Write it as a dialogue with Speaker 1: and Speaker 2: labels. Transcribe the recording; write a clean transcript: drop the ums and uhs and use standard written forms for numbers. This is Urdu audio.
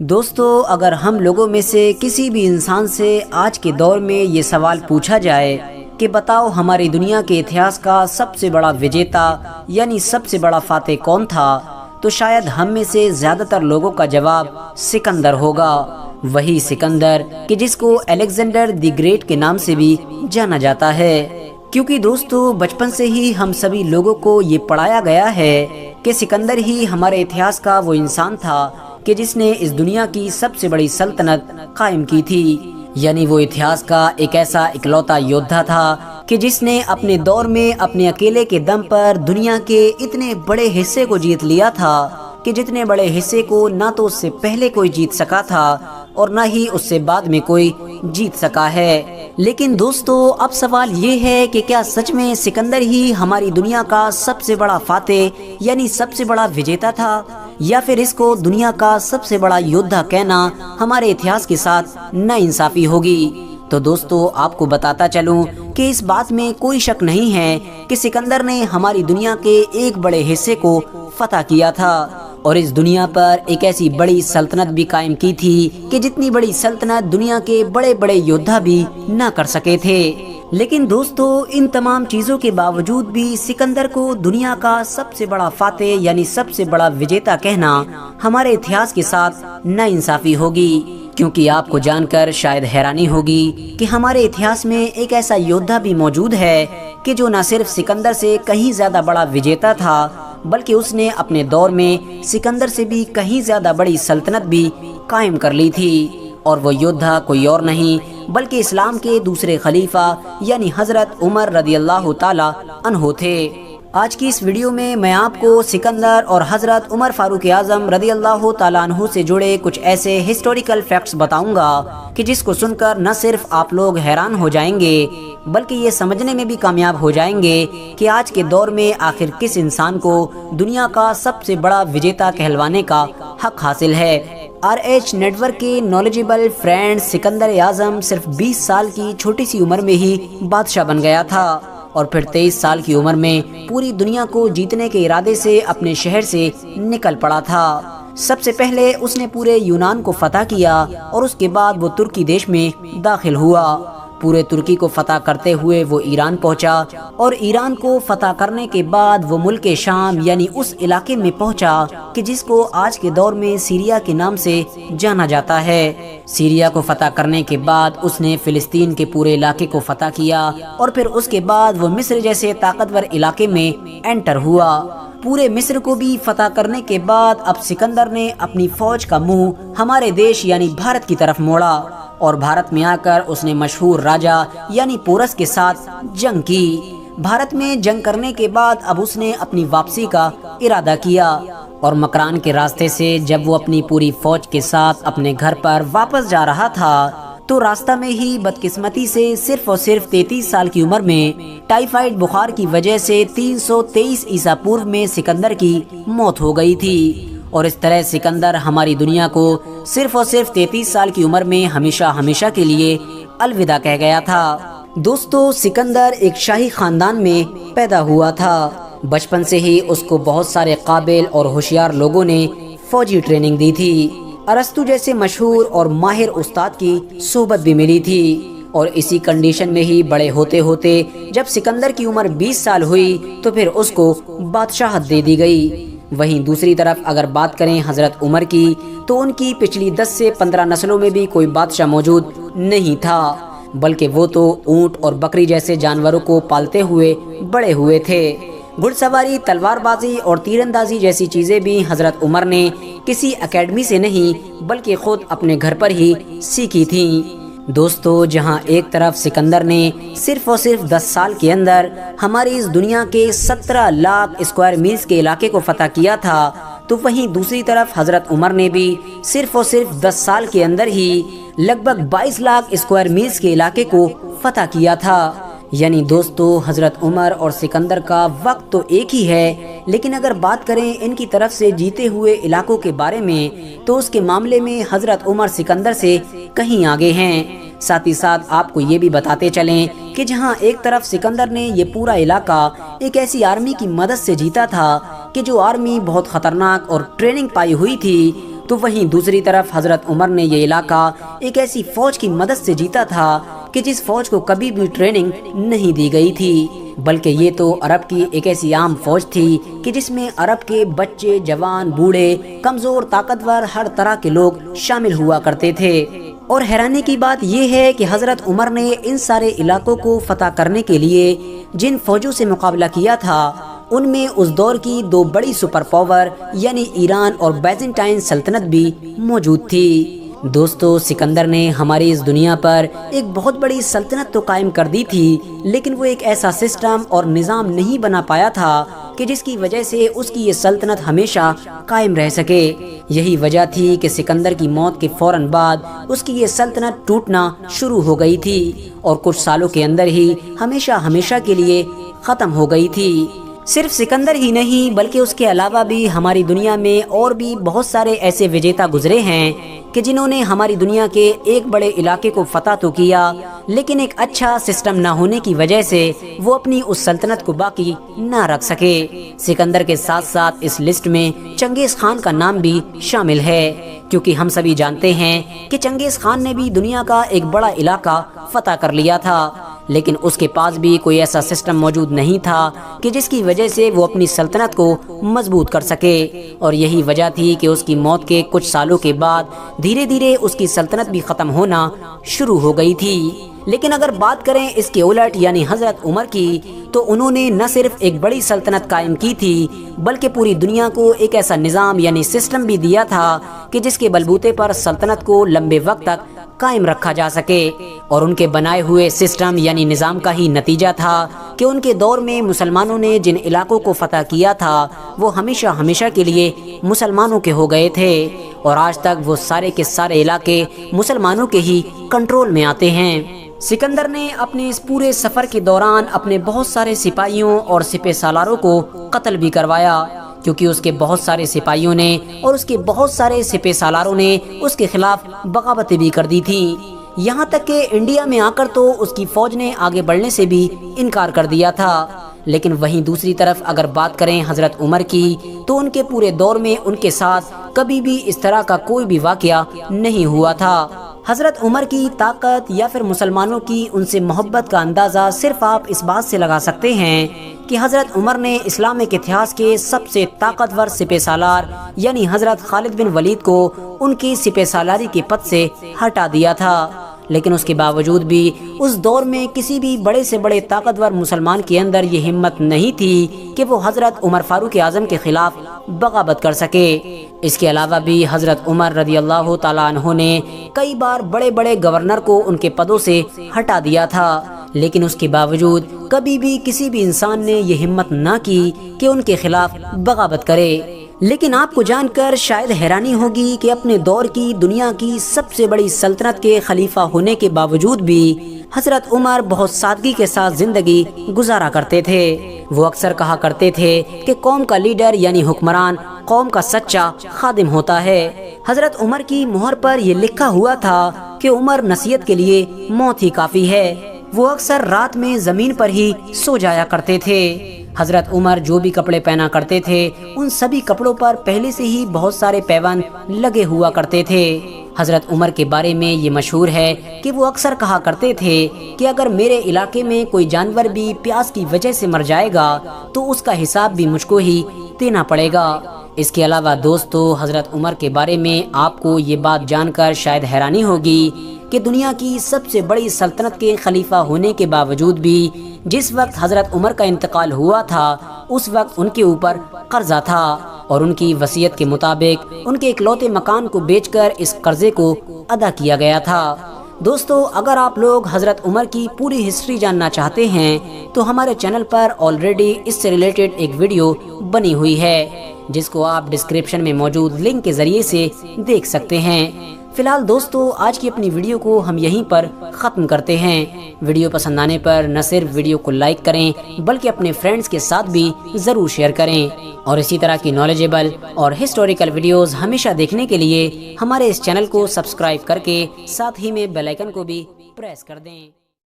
Speaker 1: دوستو، اگر ہم لوگوں میں سے کسی بھی انسان سے آج کے دور میں یہ سوال پوچھا جائے کہ بتاؤ ہماری دنیا کے اتہاس کا سب سے بڑا وجیتا یعنی سب سے بڑا فاتح کون تھا، تو شاید ہم میں سے زیادہ تر لوگوں کا جواب سکندر ہوگا۔ وہی سکندر کہ جس کو الیگزینڈر دی گریٹ کے نام سے بھی جانا جاتا ہے، کیونکہ دوستو بچپن سے ہی ہم سبھی لوگوں کو یہ پڑھایا گیا ہے کہ سکندر ہی ہمارے اتہاس کا وہ انسان تھا کہ جس نے اس دنیا کی سب سے بڑی سلطنت قائم کی تھی۔ یعنی وہ اتہاس کا ایک ایسا اکلوتا یودھا تھا کہ جس نے اپنے دور میں اپنے اکیلے کے دم پر دنیا کے اتنے بڑے حصے کو جیت لیا تھا کہ جتنے بڑے حصے کو نہ تو اس سے پہلے کوئی جیت سکا تھا اور نہ ہی اس سے بعد میں کوئی جیت سکا ہے۔ لیکن دوستو اب سوال یہ ہے کہ کیا سچ میں سکندر ہی ہماری دنیا کا سب سے بڑا فاتح یعنی سب سے بڑا وجیتا تھا، یا پھر اس کو دنیا کا سب سے بڑا یودھا کہنا ہمارے اتہاس کے ساتھ ناانصافی ہوگی؟ تو دوستو آپ کو بتاتا چلوں کہ اس بات میں کوئی شک نہیں ہے کہ سکندر نے ہماری دنیا کے ایک بڑے حصے کو فتح کیا تھا اور اس دنیا پر ایک ایسی بڑی سلطنت بھی قائم کی تھی کہ جتنی بڑی سلطنت دنیا کے بڑے بڑے یودھا بھی نہ کر سکے تھے۔ لیکن دوستو ان تمام چیزوں کے باوجود بھی سکندر کو دنیا کا سب سے بڑا فاتح یعنی سب سے بڑا وجیتا کہنا ہمارے اتہاس کے ساتھ ناانصافی ہوگی، کیونکہ آپ کو جان کر شاید حیرانی ہوگی کہ ہمارے اتہاس میں ایک ایسا یودھا بھی موجود ہے کہ جو نہ صرف سکندر سے کہیں زیادہ بڑا وجیتا تھا بلکہ اس نے اپنے دور میں سکندر سے بھی کہیں زیادہ بڑی سلطنت بھی قائم کر لی تھی، اور وہ یودھا کوئی اور نہیں بلکہ اسلام کے دوسرے خلیفہ یعنی حضرت عمر رضی اللہ تعالی عنہ تھے۔ آج کی اس ویڈیو میں آپ کو سکندر اور حضرت عمر فاروق اعظم رضی اللہ تعالیٰ عنہ سے جڑے کچھ ایسے ہسٹوریکل فیکٹس بتاؤں گا کہ جس کو سن کر نہ صرف آپ لوگ حیران ہو جائیں گے بلکہ یہ سمجھنے میں بھی کامیاب ہو جائیں گے کہ آج کے دور میں آخر کس انسان کو دنیا کا سب سے بڑا وجیتا کہلوانے کا حق حاصل ہے۔ RH نیٹ ورک کے نالجیبل فرینڈ سکندر اعظم صرف 20 سال کی چھوٹی سی عمر میں ہی بادشاہ بن گیا تھا اور پھر 23 سال کی عمر میں پوری دنیا کو جیتنے کے ارادے سے اپنے شہر سے نکل پڑا تھا۔ سب سے پہلے اس نے پورے یونان کو فتح کیا اور اس کے بعد وہ ترکی دیش میں داخل ہوا۔ پورے ترکی کو فتح کرتے ہوئے وہ ایران پہنچا اور ایران کو فتح کرنے کے بعد وہ ملک شام یعنی اس علاقے میں پہنچا کہ جس کو آج کے دور میں سیریا کے نام سے جانا جاتا ہے۔ سیریا کو فتح کرنے کے بعد اس نے فلسطین کے پورے علاقے کو فتح کیا اور پھر اس کے بعد وہ مصر جیسے طاقتور علاقے میں انٹر ہوا۔ پورے مصر کو بھی فتح کرنے کے بعد اب سکندر نے اپنی فوج کا منہ ہمارے دیش یعنی بھارت کی طرف موڑا اور بھارت میں آ کر اس نے مشہور راجا یعنی پورس کے ساتھ جنگ کی۔ بھارت میں جنگ کرنے کے بعد اب اس نے اپنی واپسی کا ارادہ کیا اور مکران کے راستے سے جب وہ اپنی پوری فوج کے ساتھ اپنے گھر پر واپس جا رہا تھا تو راستہ میں ہی بدقسمتی سے صرف اور صرف 33 سال کی عمر میں ٹائیفائڈ بخار کی وجہ سے 323 عیسیٰ پورو میں سکندر کی موت ہو گئی تھی، اور اس طرح سکندر ہماری دنیا کو صرف اور صرف 33 سال کی عمر میں ہمیشہ ہمیشہ کے لیے الوداع کہہ گیا تھا۔ دوستو سکندر ایک شاہی خاندان میں پیدا ہوا تھا۔ بچپن سے ہی اس کو بہت سارے قابل اور ہوشیار لوگوں نے فوجی ٹریننگ دی تھی۔ ارسطو جیسے مشہور اور ماہر استاد کی صحبت بھی ملی تھی، اور اسی کنڈیشن میں ہی بڑے ہوتے ہوتے جب سکندر کی عمر 20 سال ہوئی تو پھر اس کو بادشاہت دے دی گئی۔ وہیں دوسری طرف اگر بات کریں حضرت عمر کی تو ان کی پچھلی 10 سے 15 نسلوں میں بھی کوئی بادشاہ موجود نہیں تھا، بلکہ وہ تو اونٹ اور بکری جیسے جانوروں کو پالتے ہوئے بڑے ہوئے تھے۔ گھڑ سواری، تلوار بازی اور تیر اندازی جیسی چیزیں بھی حضرت عمر نے کسی اکیڈمی سے نہیں بلکہ خود اپنے گھر پر ہی سیکھی تھیں۔ دوستو جہاں ایک طرف سکندر نے صرف اور صرف 10 سال کے اندر ہماری اس دنیا کے 17 لاکھ اسکوائر میلز کے علاقے کو فتح کیا تھا، تو وہیں دوسری طرف حضرت عمر نے بھی صرف اور صرف 10 سال کے اندر ہی لگ بھگ 22 لاکھ اسکوائر میلز کے علاقے کو فتح کیا تھا۔ یعنی دوستو حضرت عمر اور سکندر کا وقت تو ایک ہی ہے، لیکن اگر بات کریں ان کی طرف سے جیتے ہوئے علاقوں کے بارے میں تو اس کے معاملے میں حضرت عمر سکندر سے کہیں آگے ہیں۔ ساتھ ہی ساتھ آپ کو یہ بھی بتاتے چلیں کہ جہاں ایک طرف سکندر نے یہ پورا علاقہ ایک ایسی آرمی کی مدد سے جیتا تھا کہ جو آرمی بہت خطرناک اور ٹریننگ پائی ہوئی تھی، تو وہیں دوسری طرف حضرت عمر نے یہ علاقہ ایک ایسی فوج کی مدد سے جیتا تھا کہ جس فوج کو کبھی بھی ٹریننگ نہیں دی گئی تھی، بلکہ یہ تو عرب کی ایک ایسی عام فوج تھی کہ جس میں عرب کے بچے، جوان، بوڑھے، کمزور، طاقتور، ہر طرح کے لوگ شامل ہوا کرتے تھے۔ اور حیرانی کی بات یہ ہے کہ حضرت عمر نے ان سارے علاقوں کو فتح کرنے کے لیے جن فوجوں سے مقابلہ کیا تھا ان میں اس دور کی دو بڑی سپر پاور یعنی ایران اور بیزنٹائن سلطنت بھی موجود تھی۔ دوستو، سکندر نے ہماری اس دنیا پر ایک بہت بڑی سلطنت تو قائم کر دی تھی، لیکن وہ ایک ایسا سسٹم اور نظام نہیں بنا پایا تھا کہ جس کی وجہ سے اس کی یہ سلطنت ہمیشہ قائم رہ سکے۔ یہی وجہ تھی کہ سکندر کی موت کے فوراً بعد اس کی یہ سلطنت ٹوٹنا شروع ہو گئی تھی اور کچھ سالوں کے اندر ہی ہمیشہ کے لیے ختم ہو گئی تھی۔ صرف سکندر ہی نہیں بلکہ اس کے علاوہ بھی ہماری دنیا میں اور بھی بہت سارے ایسے وجیتا گزرے ہیں کہ جنہوں نے ہماری دنیا کے ایک بڑے علاقے کو فتح تو کیا، لیکن ایک اچھا سسٹم نہ ہونے کی وجہ سے وہ اپنی اس سلطنت کو باقی نہ رکھ سکے۔ سکندر کے ساتھ ساتھ اس لسٹ میں چنگیز خان کا نام بھی شامل ہے، کیونکہ ہم سبھی جانتے ہیں کہ چنگیز خان نے بھی دنیا کا ایک بڑا علاقہ فتح کر لیا تھا، لیکن اس کے پاس بھی کوئی ایسا سسٹم موجود نہیں تھا کہ جس کی وجہ سے وہ اپنی سلطنت کو مضبوط کر سکے، اور یہی وجہ تھی کہ اس کی موت کے کچھ سالوں کے بعد دھیرے دھیرے اس کی سلطنت بھی ختم ہونا شروع ہو گئی تھی۔ لیکن اگر بات کریں اس کے الٹ یعنی حضرت عمر کی، تو انہوں نے نہ صرف ایک بڑی سلطنت قائم کی تھی بلکہ پوری دنیا کو ایک ایسا نظام یعنی سسٹم بھی دیا تھا کہ جس کے بلبوتے پر سلطنت کو لمبے وقت تک قائم رکھا جا سکے، اور ان کے بنائے ہوئے سسٹم یعنی نظام کا ہی نتیجہ تھا کہ ان کے دور میں مسلمانوں نے جن علاقوں کو فتح کیا تھا وہ ہمیشہ کے لیے مسلمانوں کے ہو گئے تھے، اور آج تک وہ سارے کے سارے علاقے مسلمانوں کے ہی کنٹرول میں آتے ہیں۔ سکندر نے اپنے اس پورے سفر کے دوران اپنے بہت سارے سپاہیوں اور سپہ سالاروں کو قتل بھی کروایا، کیونکہ اس کے بہت سارے سپاہیوں نے اور اس کے بہت سارے سپہ سالاروں نے اس کے خلاف بغاوتیں بھی کر دی تھیں، یہاں تک کہ انڈیا میں آ کر تو اس کی فوج نے آگے بڑھنے سے بھی انکار کر دیا تھا۔ لیکن وہیں دوسری طرف اگر بات کریں حضرت عمر کی، تو ان کے پورے دور میں ان کے ساتھ کبھی بھی اس طرح کا کوئی بھی واقعہ نہیں ہوا تھا۔ حضرت عمر کی طاقت یا پھر مسلمانوں کی ان سے محبت کا اندازہ صرف آپ اس بات سے لگا سکتے ہیں کہ حضرت عمر نے اسلامک اتہاس کے سب سے طاقتور سپہ سالار یعنی حضرت خالد بن ولید کو ان کی سپہ سالاری کے پد سے ہٹا دیا تھا، لیکن اس کے باوجود بھی اس دور میں کسی بھی بڑے سے بڑے طاقتور مسلمان کے اندر یہ ہمت نہیں تھی کہ وہ حضرت عمر فاروق اعظم کے خلاف بغاوت کر سکے۔ اس کے علاوہ بھی حضرت عمر رضی اللہ تعالیٰ عنہ نے کئی بار بڑے بڑے گورنر کو ان کے پدوں سے ہٹا دیا تھا، لیکن اس کے باوجود کبھی بھی کسی بھی انسان نے یہ ہمت نہ کی کہ ان کے خلاف بغاوت کرے۔ لیکن آپ کو جان کر شاید حیرانی ہوگی کہ اپنے دور کی دنیا کی سب سے بڑی سلطنت کے خلیفہ ہونے کے باوجود بھی حضرت عمر بہت سادگی کے ساتھ زندگی گزارا کرتے تھے۔ وہ اکثر کہا کرتے تھے کہ قوم کا لیڈر یعنی حکمران قوم کا سچا خادم ہوتا ہے۔ حضرت عمر کی مہر پر یہ لکھا ہوا تھا کہ عمر نصیحت کے لیے موت ہی کافی ہے۔ وہ اکثر رات میں زمین پر ہی سو جایا کرتے تھے۔ حضرت عمر جو بھی کپڑے پہنا کرتے تھے ان سبھی کپڑوں پر پہلے سے ہی بہت سارے پیوند لگے ہوا کرتے تھے۔ حضرت عمر کے بارے میں یہ مشہور ہے کہ وہ اکثر کہا کرتے تھے کہ اگر میرے علاقے میں کوئی جانور بھی پیاس کی وجہ سے مر جائے گا تو اس کا حساب بھی مجھ کو ہی دینا پڑے گا۔ اس کے علاوہ دوستو، حضرت عمر کے بارے میں آپ کو یہ بات جان کر شاید حیرانی ہوگی کہ دنیا کی سب سے بڑی سلطنت کے خلیفہ ہونے کے باوجود بھی جس وقت حضرت عمر کا انتقال ہوا تھا اس وقت ان کے اوپر قرضہ تھا، اور ان کی وصیت کے مطابق ان کے اکلوتے مکان کو بیچ کر اس قرضے کو ادا کیا گیا تھا۔ دوستو، اگر آپ لوگ حضرت عمر کی پوری ہسٹری جاننا چاہتے ہیں تو ہمارے چینل پر آلریڈی اس سے ریلیٹڈ ایک ویڈیو بنی ہوئی ہے جس کو آپ ڈسکرپشن میں موجود لنک کے ذریعے سے دیکھ سکتے ہیں۔ فی الحال دوستو، آج کی اپنی ویڈیو کو ہم یہیں پر ختم کرتے ہیں۔ ویڈیو پسند آنے پر نہ صرف ویڈیو کو لائک کریں بلکہ اپنے فرینڈز کے ساتھ بھی ضرور شیئر کریں، اور اسی طرح کی نالجیبل اور ہسٹوریکل ویڈیوز ہمیشہ دیکھنے کے لیے ہمارے اس چینل کو سبسکرائب کر کے ساتھ ہی میں بیل آئیکن کو بھی پریس کر دیں۔